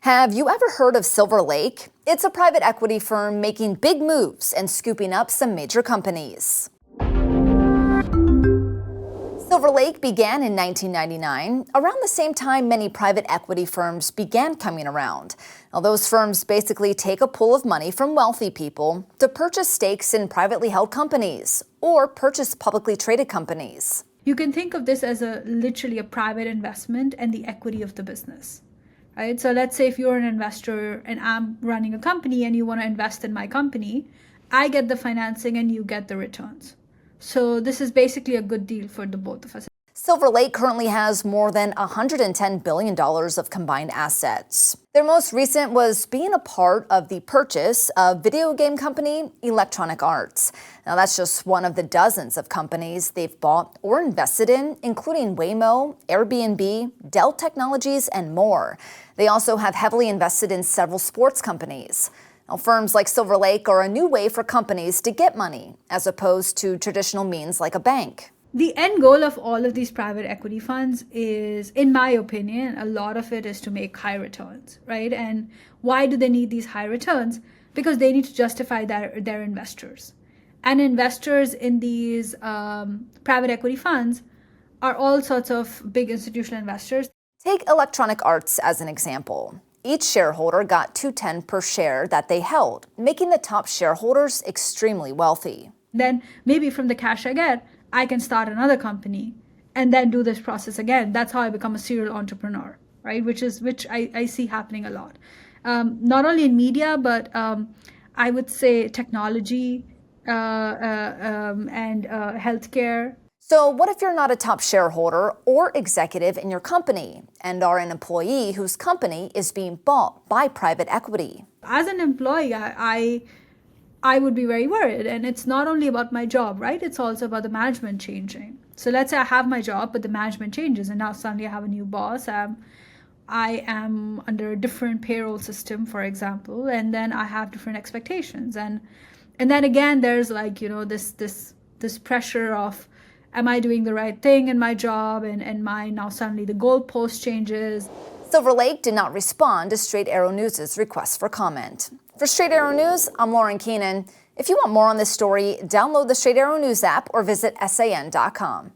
Have you ever heard of Silver Lake? It's a private equity firm making big moves and scooping up some major companies. Silver Lake began in 1999, around the same time many private equity firms began coming around. Now, those firms basically take a pool of money from wealthy people to purchase stakes in privately held companies or purchase publicly traded companies. You can think of this as literally a private investment and the equity of the business. Right? So let's say if you're an investor and I'm running a company and you want to invest in my company, I get the financing and you get the returns. So this is basically a good deal for the both of us. Silver Lake currently has more than $110 billion of combined assets. Their most recent was being a part of the purchase of video game company Electronic Arts. Now that's just one of the dozens of companies they've bought or invested in, including Waymo, Airbnb, Dell Technologies, and more. They also have heavily invested in several sports companies. Now, firms like Silver Lake are a new way for companies to get money, as opposed to traditional means like a bank. The end goal of all of these private equity funds is, in my opinion, a lot of it is to make high returns, right? And why do they need these high returns? Because they need to justify their investors. And investors in these private equity funds are all sorts of big institutional investors. Take Electronic Arts as an example. Each shareholder got $2.10 per share that they held, making the top shareholders extremely wealthy. Then maybe from the cash I get, I can start another company and then do this process again. That's how I become a serial entrepreneur, right? Which I see happening a lot. Not only in media, but I would say technology and healthcare. So what if you're not a top shareholder or executive in your company and are an employee whose company is being bought by private equity? As an employee, I would be very worried. And it's not only about my job, right? It's also about the management changing. So let's say I have my job, but the management changes and now suddenly I have a new boss. I am under a different payroll system, for example, and then I have different expectations. And then again, there's like, this pressure of, am I doing the right thing in my job? And now suddenly the goalpost changes. Silver Lake did not respond to Straight Arrow News' request for comment. For Straight Arrow News, I'm Lauren Keenan. If you want more on this story, download the Straight Arrow News app or visit SAN.com.